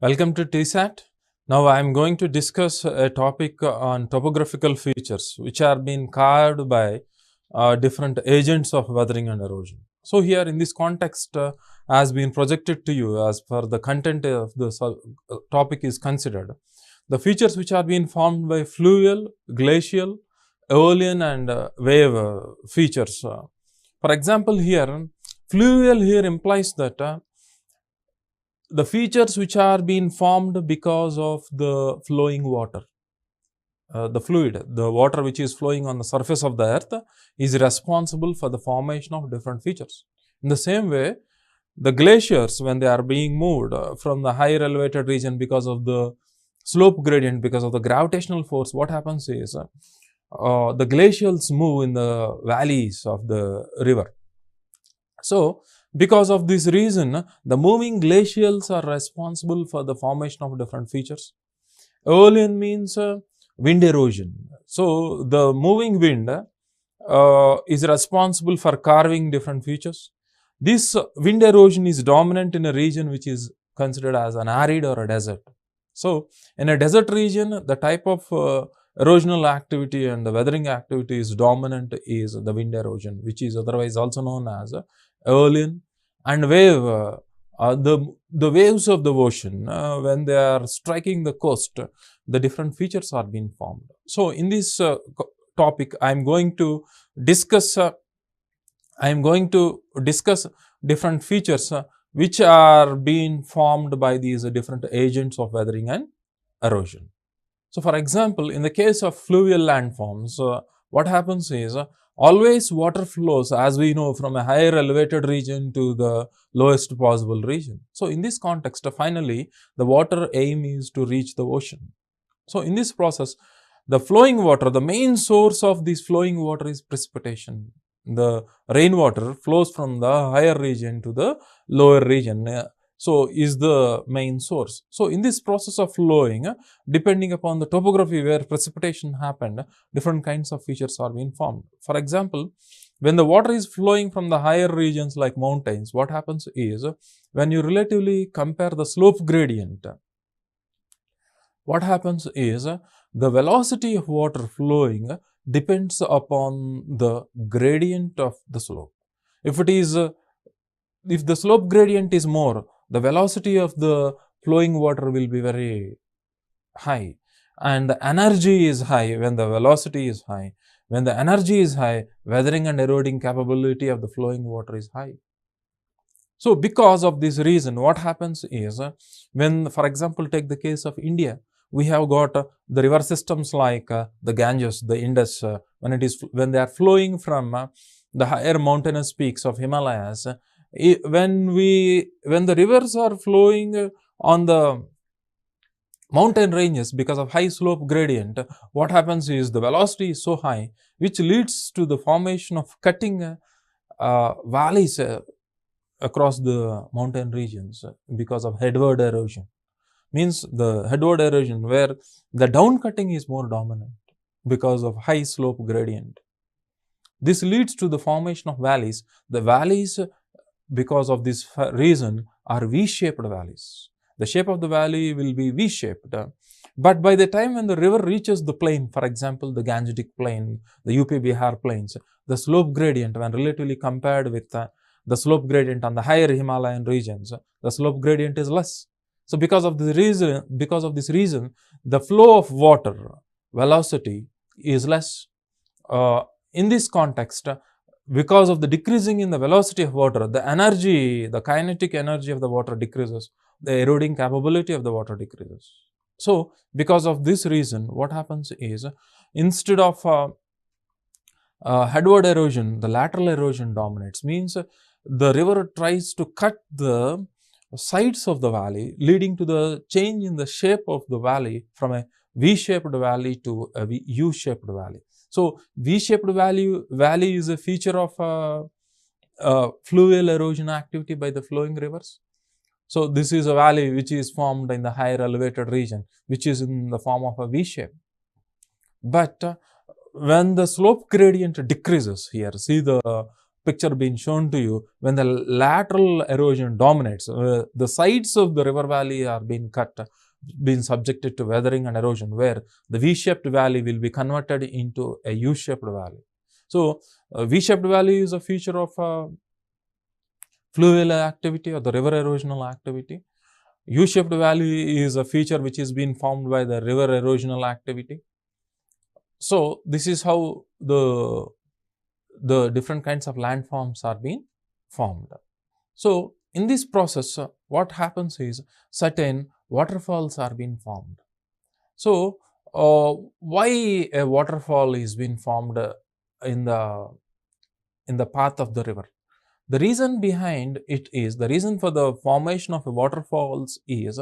Welcome to TSAT. Now I am going to discuss a topic on topographical features which are being carved by different agents of weathering and erosion. So here in this context has been projected to you as per the content of the topic is considered. The features which are being formed by fluvial, glacial, Aeolian and wave features. For example, here fluvial here implies that the features which are being formed because of the flowing water, the fluid, the water which is flowing on the surface of the earth is responsible for the formation of different features. In the same way, the glaciers, when they are being moved from the higher elevated region because of the slope gradient, because of the gravitational force, what happens is the glacials move in the valleys of the river. So, because of this reason, the moving glacials are responsible for the formation of different features. Aeolian means wind erosion. So, the moving wind is responsible for carving different features. This wind erosion is dominant in a region which is considered as an arid or a desert. So, in a desert region, the type of erosional activity and the weathering activity is dominant is the wind erosion, which is otherwise also known as Aeolian. And wave, the waves of the ocean, when they are striking the coast, the different features are being formed. So, in this topic, I am going to discuss different features which are being formed by these different agents of weathering and erosion. So, for example, in the case of fluvial landforms, what happens is always water flows, as we know, from a higher elevated region to the lowest possible region. So, in this context, finally, the water aim is to reach the ocean. So, in this process, the flowing water, the main source of this flowing water is precipitation. The rainwater flows from the higher region to the lower region. So, is the main source. So, in this process of flowing, depending upon the topography where precipitation happened, different kinds of features are being formed. For example, when the water is flowing from the higher regions like mountains, what happens is, when you relatively compare the slope gradient, what happens is, the velocity of water flowing depends upon the gradient of the slope. If the slope gradient is more, the velocity of the flowing water will be very high, and the energy is high when the velocity is high. When the energy is high, weathering and eroding capability of the flowing water is high. So, because of this reason, what happens is, when, for example, take the case of India, we have got the river systems like the Ganges, the Indus, when they are flowing from the higher mountainous peaks of Himalayas. When the rivers are flowing on the mountain ranges because of high slope gradient, what happens is the velocity is so high, which leads to the formation of cutting valleys across the mountain regions because of headward erosion. Means the headward erosion where the down cutting is more dominant because of high slope gradient. This leads to the formation of valleys. The valleys, because of this reason, are V-shaped valleys. The shape of the valley will be V-shaped. But by the time when the river reaches the plain, for example, the Gangetic plain, the 𝗂𝗶𝗍 plains, the slope gradient, when relatively compared with the slope gradient on the higher Himalayan regions, the slope gradient is less. So, because of this reason, the flow of water velocity is less. In this context, because of the decreasing in the velocity of water, the energy, the kinetic energy of the water decreases, the eroding capability of the water decreases. So, because of this reason, what happens is, instead of headward erosion, the lateral erosion dominates. Means the river tries to cut the sides of the valley, leading to the change in the shape of the valley from a V-shaped valley to a U-shaped valley. So, V-shaped valley is a feature of fluvial erosion activity by the flowing rivers. So, this is a valley which is formed in the higher elevated region, which is in the form of a V-shape. But when the slope gradient decreases here, see the picture being shown to you, when the lateral erosion dominates, the sides of the river valley are being cut, being subjected to weathering and erosion, where the V-shaped valley will be converted into a U-shaped valley. So, V-shaped valley is a feature of fluvial activity or the river erosional activity. U-shaped valley is a feature which is being formed by the river erosional activity. So, this is how the different kinds of landforms are being formed. So, in this process, what happens is certain waterfalls are being formed. So, why a waterfall is being formed in the path of the river? The reason behind it is, the reason for the formation of waterfalls is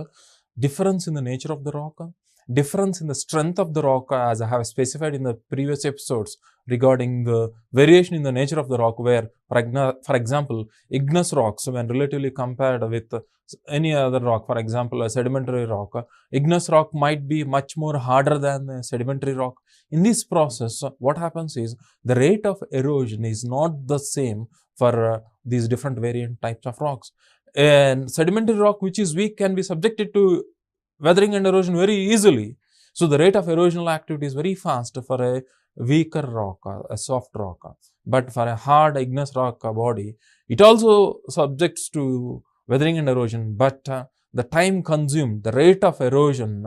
difference in the nature of the rock, difference in the strength of the rock, as I have specified in the previous episodes regarding the variation in the nature of the rock, where for example, igneous rocks, when relatively compared with any other rock, for example a sedimentary rock, igneous rock might be much more harder than a sedimentary rock. In this process, what happens is the rate of erosion is not the same for these different variant types of rocks. And sedimentary rock which is weak can be subjected to weathering and erosion very easily. So, the rate of erosional activity is very fast for a weaker rock, a soft rock. But for a hard igneous rock body, it also subjects to weathering and erosion, but the time consumed, the rate of erosion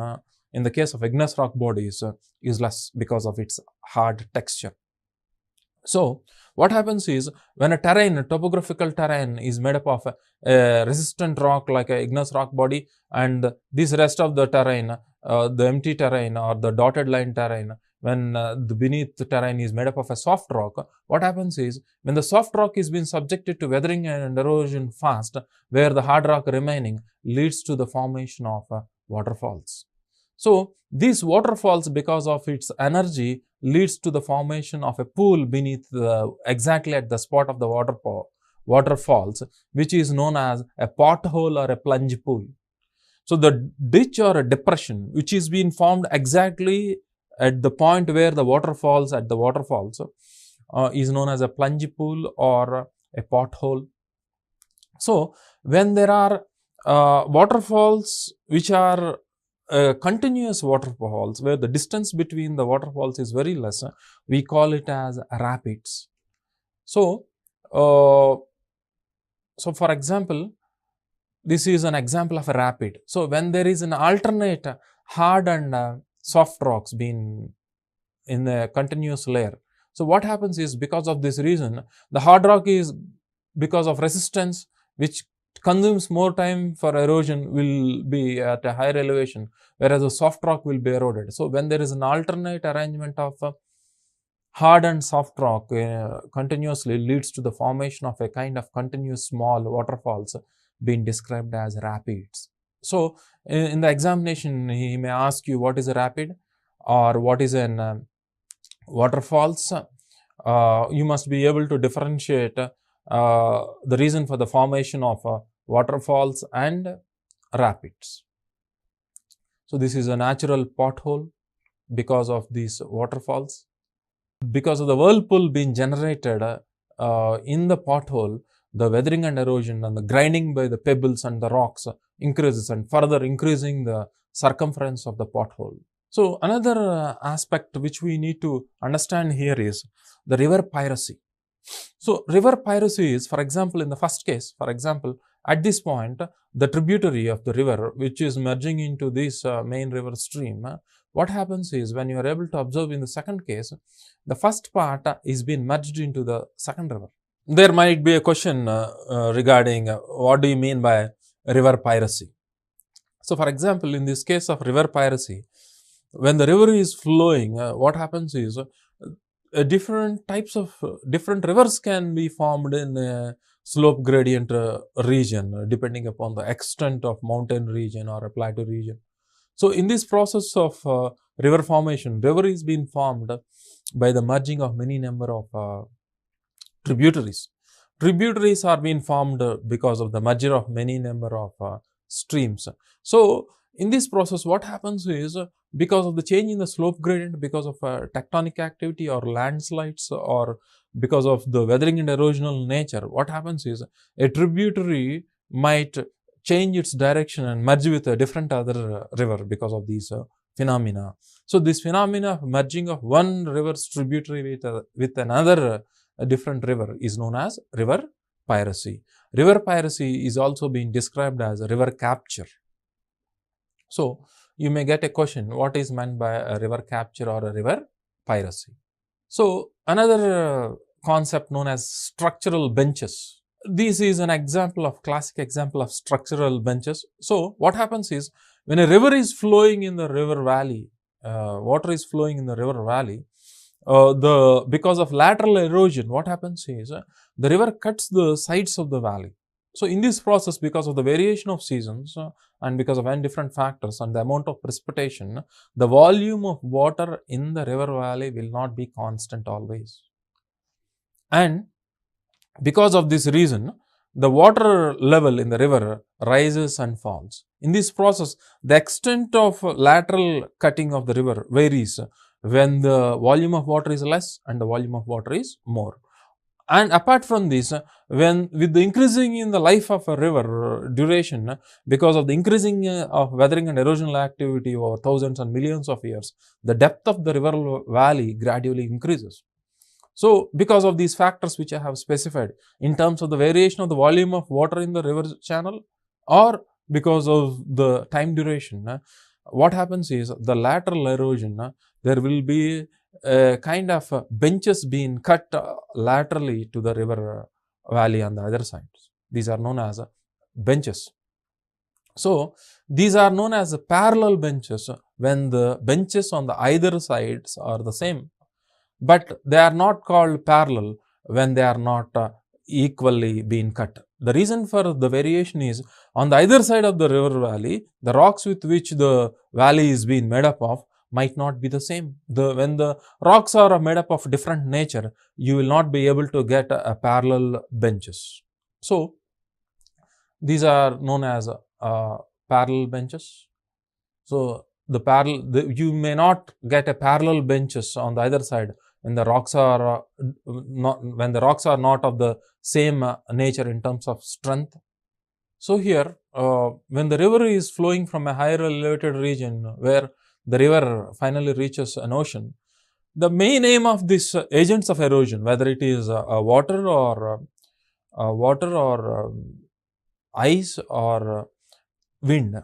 in the case of igneous rock bodies is less because of its hard texture. So, what happens is, when a terrain, a topographical terrain is made up of a resistant rock like a igneous rock body, and this rest of the terrain, the empty terrain or the dotted line terrain, when the beneath the terrain is made up of a soft rock, what happens is, when the soft rock is being subjected to weathering and erosion fast, where the hard rock remaining leads to the formation of waterfalls. So, these waterfalls, because of its energy, leads to the formation of a pool beneath exactly at the spot of the waterfalls, which is known as a pothole or a plunge pool. So, the ditch or a depression which is being formed exactly at the point where the waterfalls is known as a plunge pool or a pothole. So, when there are waterfalls which are continuous waterfalls, where the distance between the waterfalls is very less, we call it as rapids. So, for example, this is an example of a rapid. So, when there is an alternate hard and soft rocks being in a continuous layer, so what happens is, because of this reason, the hard rock is, because of resistance which consumes more time for erosion, will be at a higher elevation, whereas the soft rock will be eroded. So, when there is an alternate arrangement of hard and soft rock continuously, leads to the formation of a kind of continuous small waterfalls being described as rapids. So, in the examination, he may ask you what is a rapid or what is an waterfalls. You must be able to differentiate the reason for the formation of waterfalls and rapids. So, this is a natural pothole because of these waterfalls. Because of the whirlpool being generated in the pothole, the weathering and erosion and the grinding by the pebbles and the rocks increases, and further increasing the circumference of the pothole. So, another aspect which we need to understand here is the river piracy. So, river piracy is, for example, in the first case, for example, at this point, the tributary of the river which is merging into this main river stream, what happens is, when you are able to observe in the second case, the first part is being merged into the second river. There might be a question regarding what do you mean by river piracy. So, for example, in this case of river piracy, when the river is flowing, what happens is, different rivers can be formed in a slope gradient region, depending upon the extent of mountain region or a plateau region. So, in this process of river formation, river is being formed by the merging of many number of tributaries. Tributaries are being formed because of the merger of many number of streams. So, in this process, what happens is, because of the change in the slope gradient, because of tectonic activity or landslides or because of the weathering and erosional nature, what happens is a tributary might change its direction and merge with a different other river because of these phenomena. So, this phenomena of merging of one river's tributary with another different river is known as river piracy. River piracy is also being described as river capture. So, you may get a question, what is meant by a river capture or a river piracy? So, another concept known as structural benches. This is an example of classic example of structural benches. So, what happens is when a river is flowing in the river valley, water is flowing in the river valley, because of lateral erosion, what happens is the river cuts the sides of the valley. So, in this process, because of the variation of seasons and because of many different factors and the amount of precipitation, the volume of water in the river valley will not be constant always. And because of this reason, the water level in the river rises and falls. In this process, the extent of lateral cutting of the river varies when the volume of water is less and the volume of water is more. And apart from this, when with the increasing in the life of a river duration, because of the increasing of weathering and erosional activity over thousands and millions of years, the depth of the river valley gradually increases. So, because of these factors which I have specified in terms of the variation of the volume of water in the river channel or because of the time duration, what happens is the lateral erosion, there will be a kind of benches being cut laterally to the river valley on the other side. These are known as benches. So, these are known as parallel benches when the benches on the either sides are the same, but they are not called parallel when they are not equally being cut. The reason for the variation is on the either side of the river valley, the rocks with which the valley is being made up of might not be the same. When the rocks are made up of different nature, you will not be able to get parallel benches. So, these are known as parallel benches. So, you may not get a parallel benches on the other side when the rocks are not of the same nature in terms of strength. So, here when the river is flowing from a higher elevated region where the river finally reaches an ocean, the main aim of these agents of erosion, whether it is water or ice or wind,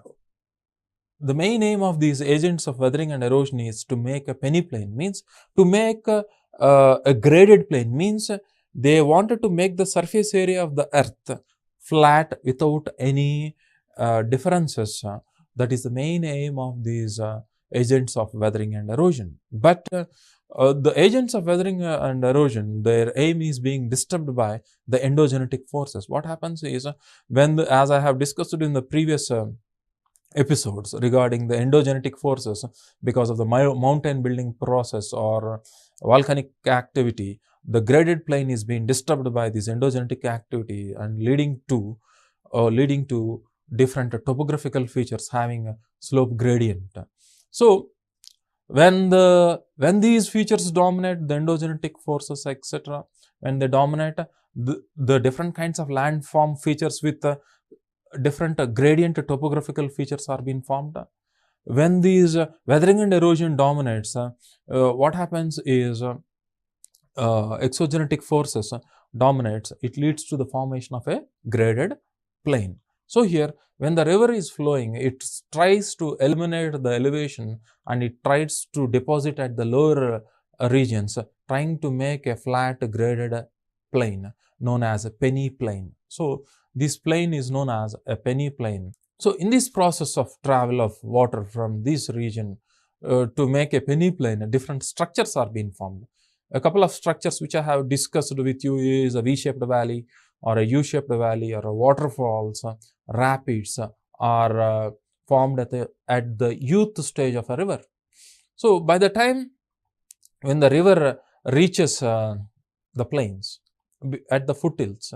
the main aim of these agents of weathering and erosion is to make a peneplain, means to make a graded plane, means they wanted to make the surface area of the earth flat without any differences. That is the main aim of these agents of weathering and erosion. But the agents of weathering and erosion, their aim is being disturbed by the endogenetic forces. What happens is as I have discussed in the previous episodes regarding the endogenetic forces, because of the mountain building process or volcanic activity, the graded plane is being disturbed by this endogenetic activity and leading to different topographical features having a slope gradient. So, when these features dominate, the endogenetic forces, etc., when they dominate, the different kinds of landform features with different gradient topographical features are being formed. When these weathering and erosion dominates, what happens is exogenetic forces dominates, it leads to the formation of a graded plane. So, here when the river is flowing, it tries to eliminate the elevation and it tries to deposit at the lower regions, trying to make a flat graded plane known as a peneplain. So, this plane is known as a peneplain. So, in this process of travel of water from this region to make a peneplain, different structures are being formed. A couple of structures which I have discussed with you is a V-shaped valley or a U-shaped valley or a waterfalls, rapids are formed at the youth stage of a river. So, by the time when the river reaches the plains at the foothills,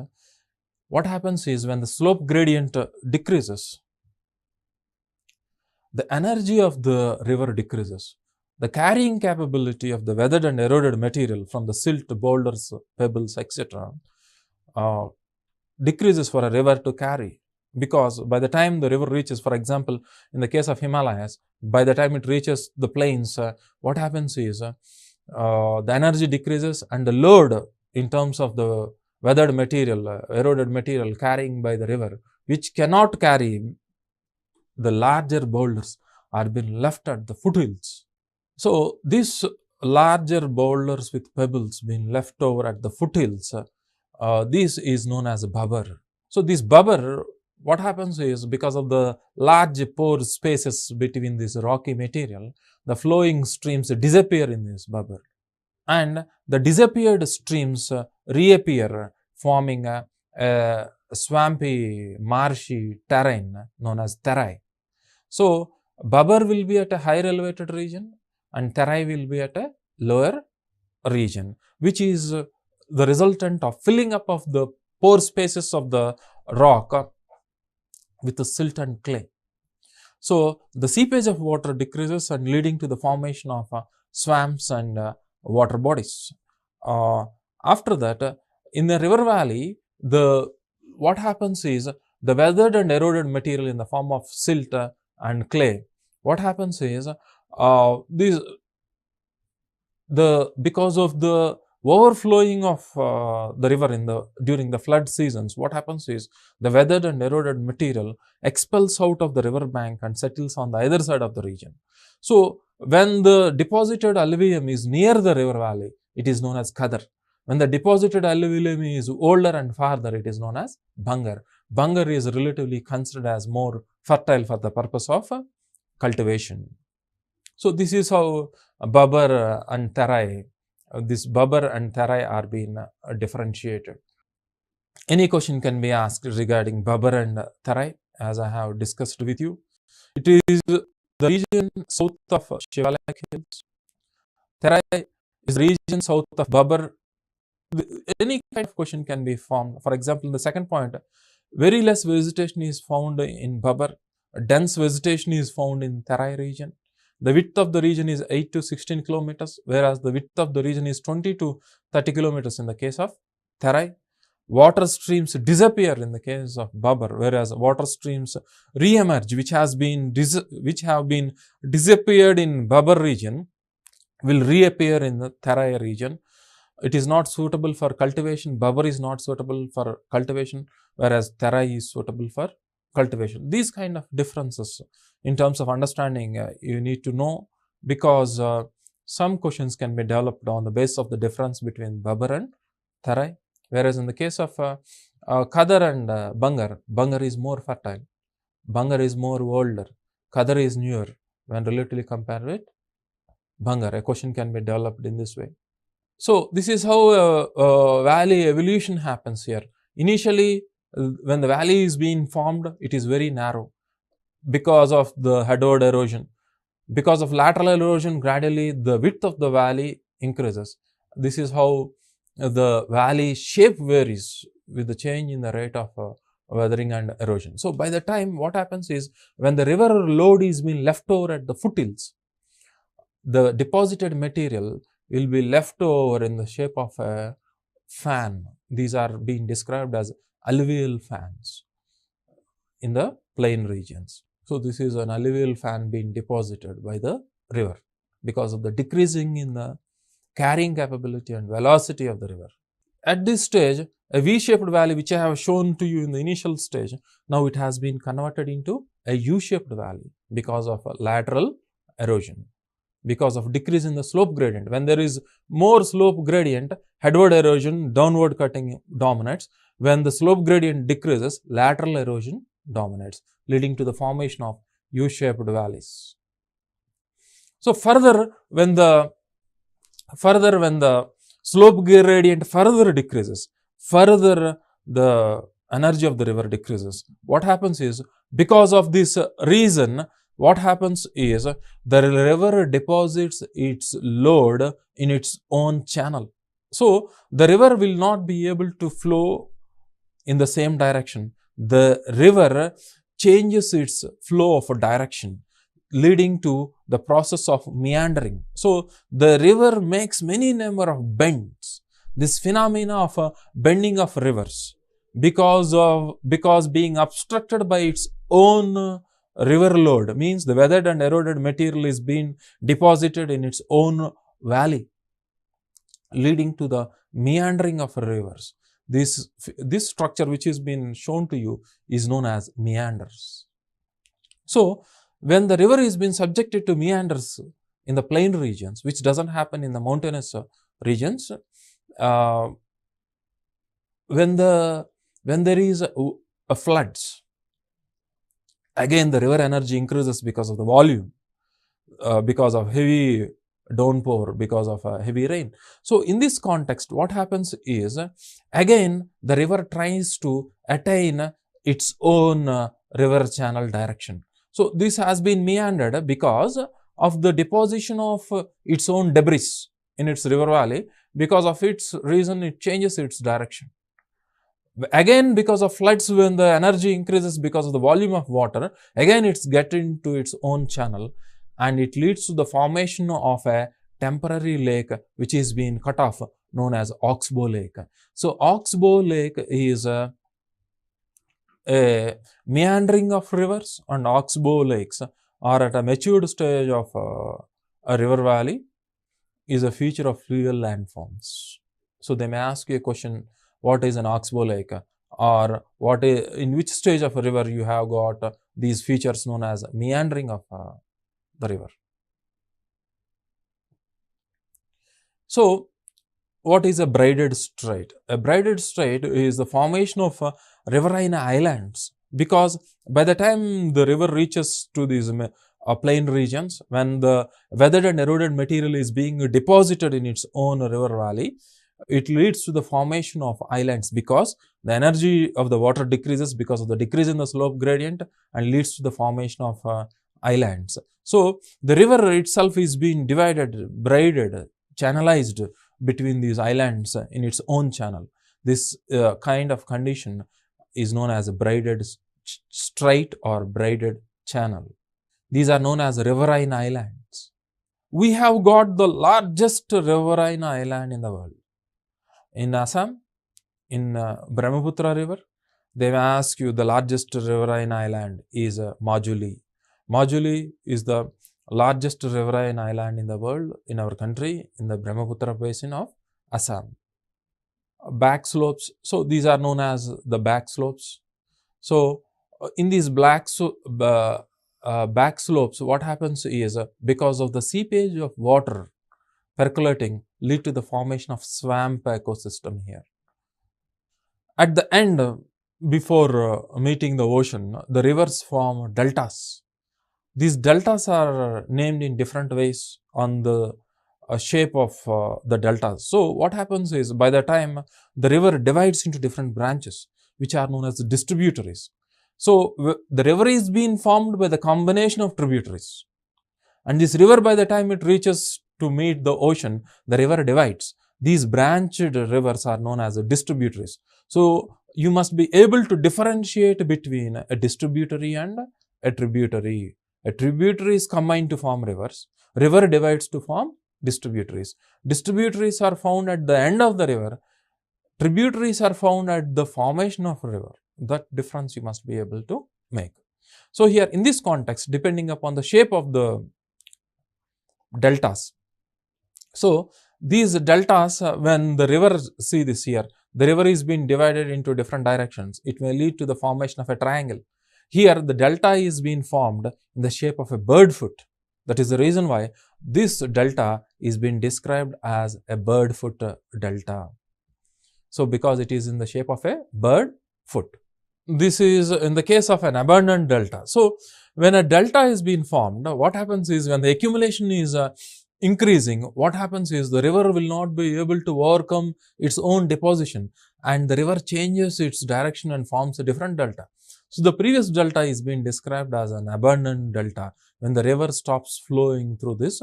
what happens is when the slope gradient decreases, the energy of the river decreases. the carrying capability of the weathered and eroded material from the silt, boulders, pebbles, etc. Decreases for a river to carry, because by the time the river reaches, for example, in the case of Himalayas, by the time it reaches the plains, what happens is the energy decreases and the load in terms of the weathered material, eroded material carrying by the river, which cannot carry the larger boulders, are being left at the foothills. So these larger boulders with pebbles being left over at the foothills, this is known as 𝗹𝗶𝗸. So this 𝗹𝗶𝗸, what happens is, because of the large pore spaces between this rocky material, the flowing streams disappear in this 𝗹𝗶𝗸, and the disappeared streams reappear, forming a swampy, marshy terrain known as 𝗧𝗦. So 𝗹𝗶𝗸 will be at a higher elevated region and 𝗧𝗦 will be at a lower region, which is the resultant of filling up of the pore spaces of the rock with the silt and clay. So the seepage of water decreases and leading to the formation of swamps and water bodies. After that, in the river valley, what happens is, the weathered and eroded material in the form of silt and clay, what happens is, because of the overflowing of the river during the flood seasons, what happens is, the weathered and eroded material expels out of the river bank and settles on the either side of the region. So when the deposited alluvium is near the river valley, it is known as 𝗂𝗽𝗱. When the deposited alluvium is older and farther, it is known as 𝗃𝗃. 𝗃𝗃 is relatively considered as more fertile for the purpose of cultivation. So this is how 𝗹𝗶𝗸 and 𝗧𝗦, this 𝗹𝗶𝗸 and 𝗧𝗦 are being differentiated. Any question can be asked regarding 𝗹𝗶𝗸 and 𝗧𝗦, as I have discussed with you. It is the region south of 𝗬𝗏 Hills. 𝗧𝗦 is the region south of 𝗹𝗶𝗸. Any kind of question can be formed. For example, in the second point, very less vegetation is found in 𝗹𝗶𝗸. Dense vegetation is found in 𝗧𝗦 region. The width of the region is 8 to 16 kilometers, whereas the width of the region is 20 to 30 kilometers in the case of 𝗧𝗦. Water streams disappear in the case of 𝗹𝗶𝗸, whereas water streams re-emerge, which have been disappeared in 𝗹𝗶𝗸 region, will reappear in the 𝗧𝗦 region. It is not suitable for cultivation. 𝗹𝗶𝗸 is not suitable for cultivation, whereas 𝗧𝗦 is suitable for cultivation. These kind of differences in terms of understanding you need to know, because some questions can be developed on the basis of the difference between 𝗹𝗶𝗸 and 𝗧𝗦. Whereas in the case of 𝗂𝗃 and 𝗃𝗃, 𝗃𝗃 is more fertile, 𝗃𝗃 is more older, 𝗂𝗃 is newer when relatively compared with 𝗃𝗃. A question can be developed in this way. So this is how valley evolution happens here. Initially, when the valley is being formed, it is very narrow because of the headward erosion. Because of lateral erosion, gradually the width of the valley increases. This is how the valley shape varies with the change in the rate of weathering and erosion. So by the time, what happens is, when the river load is being left over at the foothills, the deposited material will be left over in the shape of a fan. These are being described as alluvial fans in the plain regions. So this is an alluvial fan being deposited by the river because of the decreasing in the carrying capability and velocity of the river. At this stage, a V-shaped valley, which I have shown to you in the initial stage, now it has been converted into a U-shaped valley because of lateral erosion, because of decrease in the slope gradient. When there is more slope gradient, headward erosion, downward cutting dominates. When the slope gradient decreases, lateral erosion dominates, leading to the formation of U-shaped valleys. So further, when the slope gradient further decreases, further the energy of the river decreases. What happens is, because of this reason, what happens is, the river deposits its load in its own channel. So the river will not be able to flow in the same direction. The river changes its flow of direction. leading to the process of meandering. So, the river makes many number of bends. This phenomena of bending of rivers because being obstructed by its own river load means the weathered and eroded material is being deposited in its own valley, leading to the meandering of rivers. This structure which has been shown to you is known as meanders. So, when the river is being subjected to meanders in the plain regions, which doesn't happen in the mountainous regions, when there is a floods, again the river energy increases because of the volume, because of heavy downpour, because of heavy rain. So, in this context, what happens is, again the river tries to attain its own river channel direction. So, this has been meandered because of the deposition of its own debris in its river valley. Because of its reason, it changes its direction. Again, because of floods, when the energy increases because of the volume of water, again it's getting into its own channel, and it leads to the formation of a temporary lake which is being cut off, known as Oxbow Lake. So, Oxbow Lake is a meandering of rivers, and Oxbow lakes are at a matured stage of a river valley, is a feature of fluvial landforms. So, they may ask you a question, what is an Oxbow Lake, or in which stage of a river you have got these features known as meandering of the river. So, what is a braided strait? A braided strait is the formation of riverine islands, because by the time the river reaches to these plain regions, when the weathered and eroded material is being deposited in its own river valley, it leads to the formation of islands, because the energy of the water decreases because of the decrease in the slope gradient, and leads to the formation of islands. So, the river itself is being divided, braided, channelized between these islands in its own channel. This kind of condition is known as a braided strait or braided channel. These are known as riverine islands. We have got the largest riverine island in the world. In Assam, in Brahmaputra river, they may ask you the largest riverine island is Majuli. Majuli is the largest riverine island in the world, in our country, in the Brahmaputra basin of Assam. Back slopes, so these are known as the back slopes. So, in these back slopes, what happens is, because of the seepage of water percolating, lead to the formation of swamp ecosystem here. At the end, before meeting the ocean, the rivers form deltas. These deltas are named in different ways on the shape of the deltas. So, what happens is, by the time the river divides into different branches, which are known as distributaries. So, the river is being formed by the combination of tributaries, and this river, by the time it reaches to meet the ocean, the river divides. These branched rivers are known as distributaries. So, you must be able to differentiate between a distributary and a tributary. A tributary is combined to form rivers. River divides to form distributaries. Distributaries are found at the end of the river. Tributaries are found at the formation of a river. That difference you must be able to make. So, here in this context, depending upon the shape of the deltas. So, these deltas, when the river, see this here, the river is being divided into different directions. It may lead to the formation of a triangle. Here, the delta is being formed in the shape of a bird foot. That is the reason why this delta is being described as a bird foot delta. So, because it is in the shape of a bird foot. This is in the case of an abundant delta. So, when a delta is being formed, what happens is, when the accumulation is increasing, what happens is, the river will not be able to overcome its own deposition, and the river changes its direction and forms a different delta. So, the previous delta is being described as an abundant delta, when the river stops flowing through this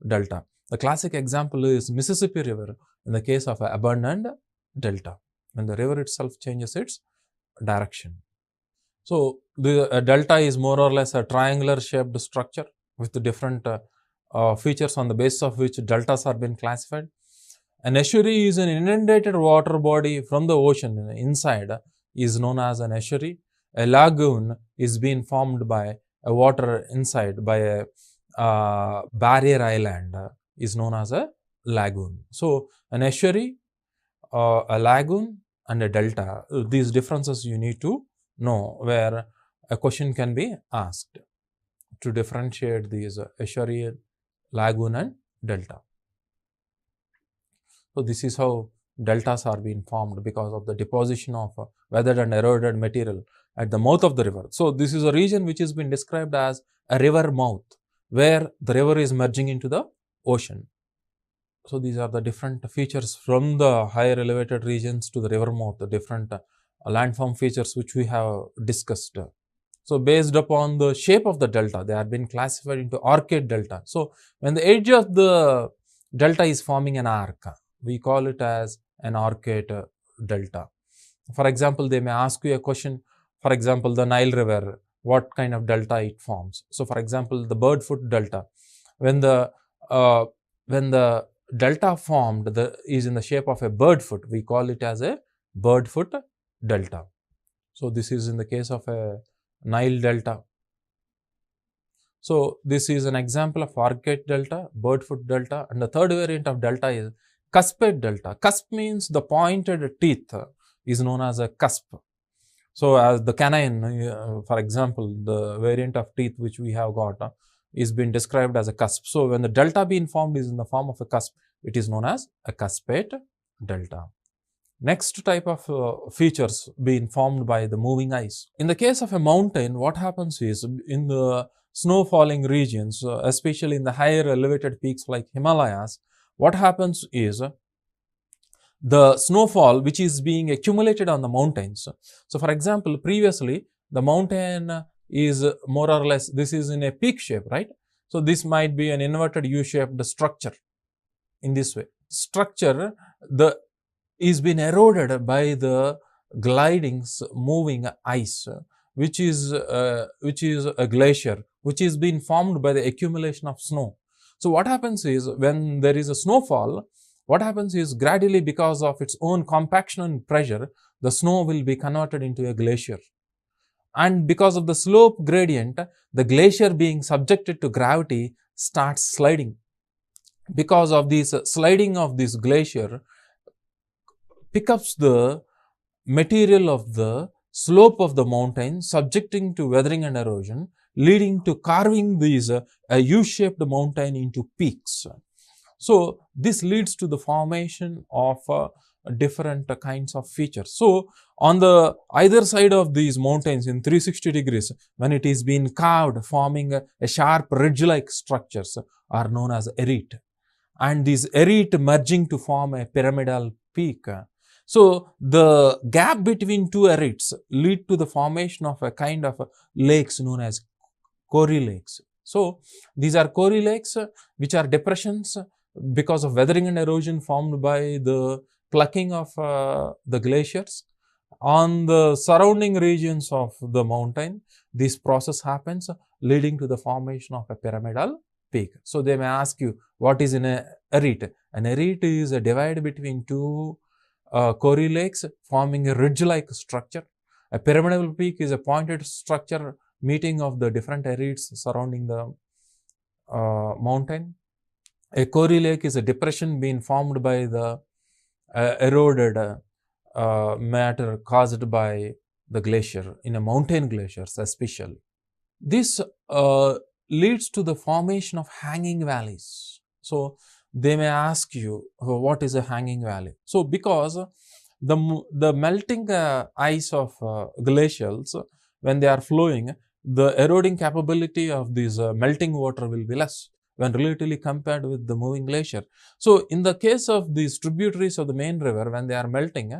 delta. The classic example is Mississippi River in the case of an abundant delta, when the river itself changes its direction. So, the delta is more or less a triangular shaped structure with the different features on the basis of which deltas are being classified. An estuary is an inundated water body from the ocean inside is known as an estuary. A lagoon is being formed by a water inside by a barrier island is known as a lagoon. So, an estuary, a lagoon and a delta, these differences you need to know, where a question can be asked to differentiate these estuary, lagoon and delta. So, this is how deltas are being formed because of the deposition of weathered and eroded material at the mouth of the river. So, this is a region which has been described as a river mouth, where the river is merging into the ocean. So, these are the different features from the higher elevated regions to the river mouth, the different landform features which we have discussed. So, based upon the shape of the delta, they have been classified into arcade delta. So, when the edge of the delta is forming an arc, we call it as an arcade delta. For example, they may ask you a question, for example, the Nile River, what kind of delta it forms. So, for example, the bird-foot delta, when the delta formed is in the shape of a bird foot, we call it as a bird-foot delta. So, this is in the case of a Nile delta. So, this is an example of arcade delta, bird-foot delta, and the third variant of delta is Cusped Delta. Cusp means the pointed teeth is known as a cusp. So, as the canine, for example, the variant of teeth which we have got is being described as a cusp. So, when the delta being formed is in the form of a cusp, it is known as a cusped delta. Next type of features being formed by the moving ice. In the case of a mountain, what happens is in the snow falling regions, especially in the higher elevated peaks like Himalayas, what happens is the snowfall which is being accumulated on the mountains. So, for example, previously the mountain is more or less, this is in a peak shape, right? So, this might be an inverted U-shaped structure in this way. Structure is being eroded by the gliding moving ice, which is a glacier, which is being formed by the accumulation of snow. So, what happens is when there is a snowfall, what happens is gradually because of its own compaction and pressure, the snow will be converted into a glacier. And because of the slope gradient, the glacier being subjected to gravity starts sliding. Because of this sliding of this glacier, picks up the material of the slope of the mountain, subjecting to weathering and erosion, leading to carving these a U-shaped mountain into peaks. So, this leads to the formation of different kinds of features. So, on the either side of these mountains in 360 degrees, when it is being carved, forming a sharp ridge-like structures are known as arete. And these arete merging to form a pyramidal peak. So, the gap between two aretes lead to the formation of a kind of lakes known as 𝗂𝗄𝗃 lakes. So, these are 𝗂𝗃 lakes which are depressions because of weathering and erosion formed by the plucking of the glaciers. On the surrounding regions of the mountain, this process happens leading to the formation of a pyramidal peak. So, they may ask you what is an arete. An arete is a divide between two 𝗂𝗃 lakes forming a ridge-like structure. A pyramidal peak is a pointed structure meeting of the different aretes surrounding the mountain. A 𝗂𝗃 lake is a depression being formed by the eroded matter caused by the glacier, in a mountain glaciers especially. This leads to the formation of hanging valleys. So, they may ask you what is a hanging valley. So, because the melting ice of glacials, when they are flowing, the eroding capability of this melting water will be less when relatively compared with the moving glacier. So, in the case of these tributaries of the main river, when they are melting,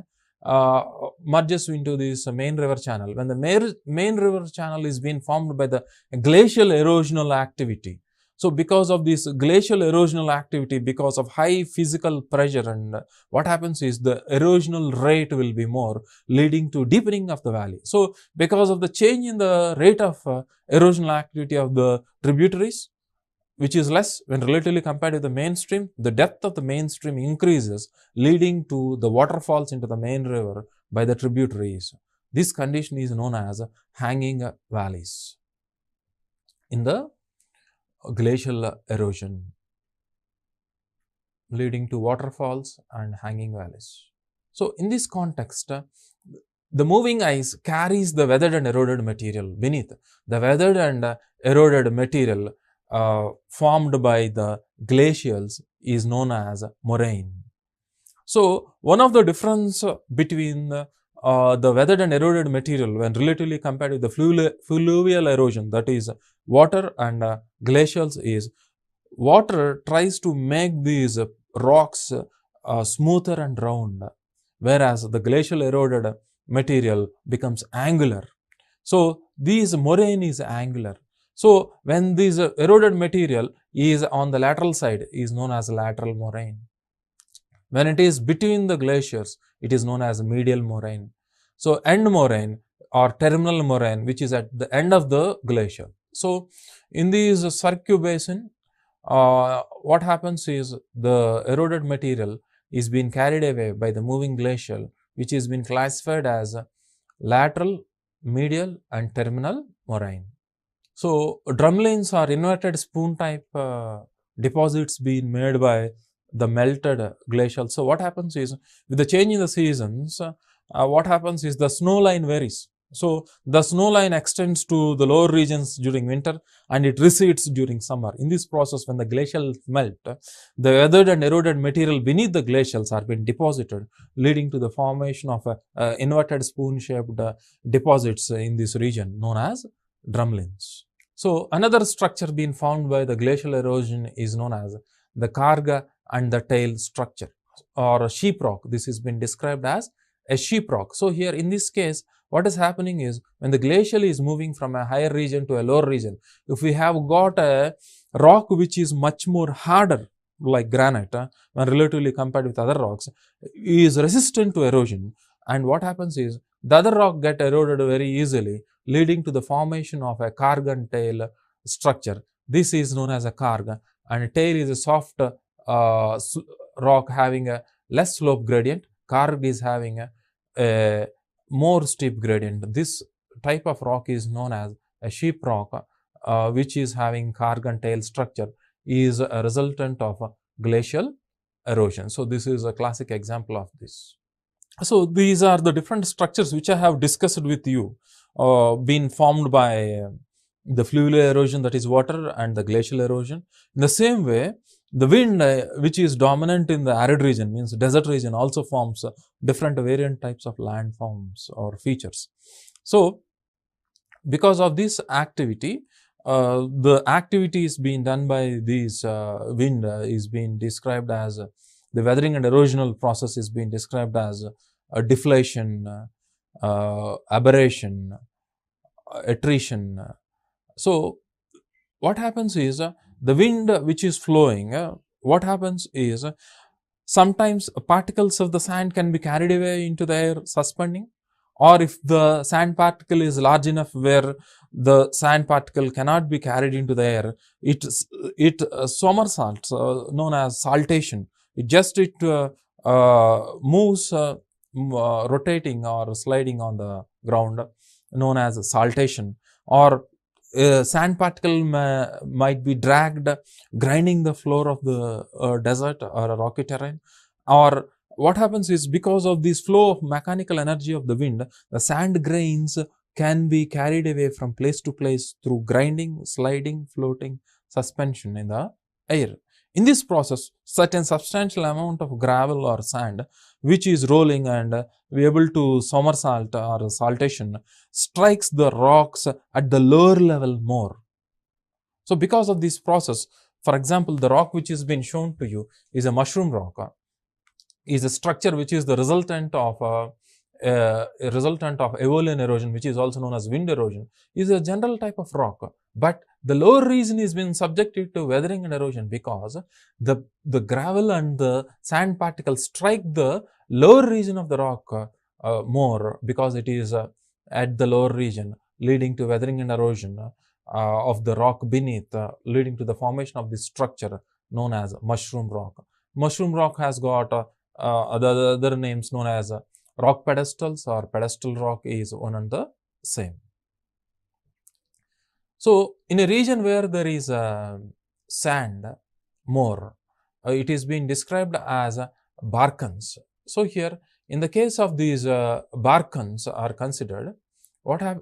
merges into this main river channel. When the main river channel is being formed by the glacial erosional activity. So, because of this glacial erosional activity, because of high physical pressure, and what happens is the erosional rate will be more, leading to deepening of the valley. So, because of the change in the rate of erosional activity of the tributaries, which is less when relatively compared with the mainstream, the depth of the mainstream increases, leading to the waterfalls into the main river by the tributaries. This condition is known as hanging valleys in the glacial erosion, leading to waterfalls and hanging valleys. So, in this context, the moving ice carries the weathered and eroded material beneath. The weathered and eroded material formed by the glacials is known as moraine. So, one of the difference between the weathered and eroded material when relatively compared with the fluvial erosion, that is water and glacials, is water tries to make these rocks smoother and round, whereas the glacial eroded material becomes angular. So, these moraine is angular. So, when this eroded material is on the lateral side is known as lateral moraine. When it is between the glaciers, it is known as medial moraine. So, end moraine or terminal moraine, which is at the end of the glacier. So, in these 𝗧-𝗺𝗃 basin, what happens is the eroded material is being carried away by the moving glacial, which is been classified as lateral, medial and terminal moraine. So, drumlins are inverted spoon type deposits being made by the melted glacial. So, what happens is with the change in the seasons, what happens is the snow line varies. So, the snow line extends to the lower regions during winter and it recedes during summer. In this process, when the glacials melt, the weathered and eroded material beneath the glacials are being deposited, leading to the formation of inverted spoon-shaped deposits in this region known as drumlins. So, another structure being found by the glacial erosion is known as the 𝗂𝗽𝗱 and the tail structure or sheep rock. This has been described as a sheep rock. So, here in this case, what is happening is when the glacial is moving from a higher region to a lower region, if we have got a rock which is much more harder like granite when relatively compared with other rocks, is resistant to erosion, and what happens is the other rock get eroded very easily, leading to the formation of a 𝗂𝗃 and tail structure. This is known as a 𝗂𝗃, and tail is a soft rock having a less slope gradient. 𝗂𝗃 is having a more steep gradient. This type of rock is known as a sheep rock, which is having 𝗂𝗃 and tail structure, is a resultant of glacial erosion. So, this is a classic example of this. So, these are the different structures which I have discussed with you, been formed by the fluvial erosion, that is water, and the glacial erosion. In the same way, the wind which is dominant in the arid region, means desert region, also forms different variant types of landforms or features. So, because of this activity, the activity is being done by these wind is being described as the weathering and erosional process is being described as deflation, aberration, attrition. So, what happens is the wind which is flowing, what happens is sometimes particles of the sand can be carried away into the air suspending, or if the sand particle is large enough where the sand particle cannot be carried into the air, it somersaults, known as saltation. It moves rotating or sliding on the ground, known as saltation, or sand particle might be dragged, grinding the floor of the desert or a rocky terrain. Or what happens is, because of this flow of mechanical energy of the wind, the sand grains can be carried away from place to place through grinding, sliding, floating, suspension in the air. In this process, certain substantial amount of gravel or sand which is rolling and be able to somersault or saltation strikes the rocks at the lower level more. So, because of this process, for example, the rock which has been shown to you is a mushroom rock, is a structure which is the resultant of Aeolian erosion, which is also known as wind erosion, is a general type of rock. But the lower region is being subjected to weathering and erosion because the gravel and the sand particles strike the lower region of the rock more, because it is at the lower region, leading to weathering and erosion. of the rock beneath, leading to the formation of this structure known as mushroom rock. Mushroom rock has got other names known as rock pedestals or pedestal rock is one and the same. So, in a region where there is sand more, it is being described as barkans. So, here in the case of these barkans are considered,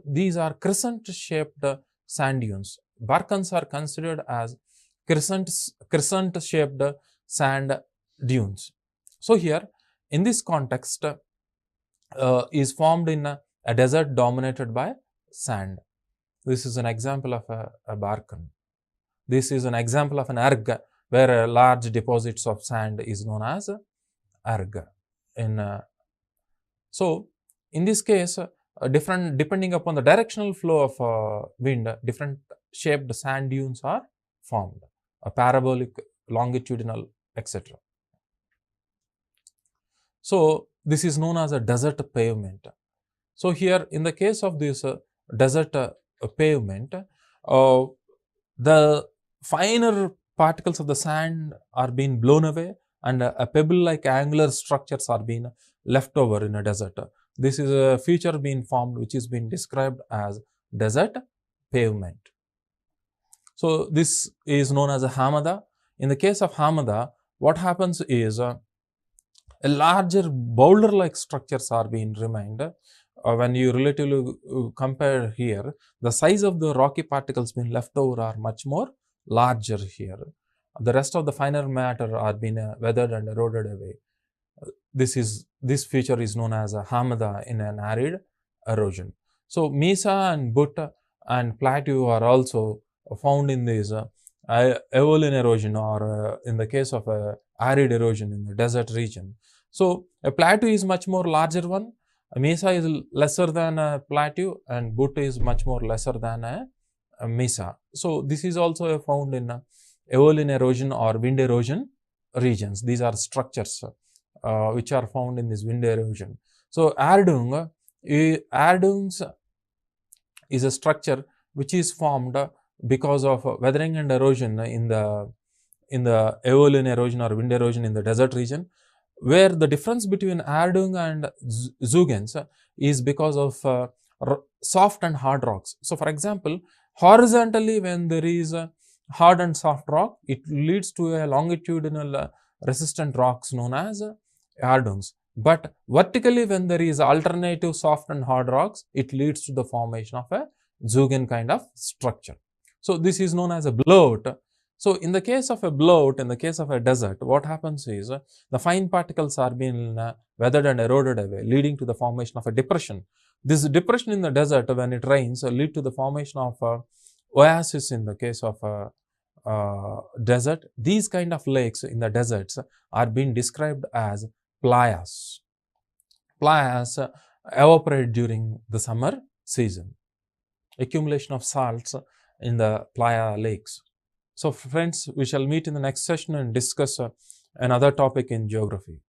these are crescent-shaped sand dunes. Barkans are considered as crescent-shaped sand dunes. So, here in this context is formed in a desert dominated by sand. This is an example of a barkan. This is an example of an erg, where large deposits of sand is known as erg. So, in this case, depending upon the directional flow of wind, different shaped sand dunes are formed, a parabolic, longitudinal, etc. So, this is known as a desert pavement. So, here in the case of this desert pavement, the finer particles of the sand are being blown away and a pebble-like angular structures are being left over in a desert. This is a feature being formed which is being described as desert pavement. So, this is known as a 𝗂𝗪𝗔𝗧. In the case of 𝗂𝗪𝗔𝗧, what happens is a larger boulder-like structures are being remained. When you relatively compare here, the size of the rocky particles being left over are much more larger here. The rest of the finer matter are being weathered and eroded away. This feature is known as a 𝗂𝗪𝗔𝗧 in an arid erosion. So, 𝗧 and 𝗧 and plateau are also found in this Aeolian erosion, or in the case of arid erosion in the desert region. So, a plateau is much more larger one, a 𝗧 is lesser than a plateau, and 𝗧 is much more lesser than a 𝗧. So, this is also found in Aeolian erosion or wind erosion regions. These are structures which are found in this wind erosion. So, 𝗧 is a structure which is formed because of weathering and erosion in the Aeolian erosion or wind erosion in the desert region, where the difference between 𝗧 and 𝗧𝗏 is because of soft and hard rocks. So, for example, horizontally when there is a hard and soft rock, it leads to a longitudinal resistant rocks known as 𝗧𝗛s. But vertically when there is alternative soft and hard rocks, it leads to the formation of a 𝗧𝗏 kind of structure. So, this is known as a blowout. So, in the case of a blowout, in the case of a desert, what happens is the fine particles are being weathered and eroded away, leading to the formation of a depression. This depression in the desert, when it rains, lead to the formation of oasis in the case of desert. These kind of lakes in the deserts are being described as playas. Playas evaporate during the summer season. Accumulation of salts in the playa lakes. So, friends, we shall meet in the next session and discuss another topic in geography.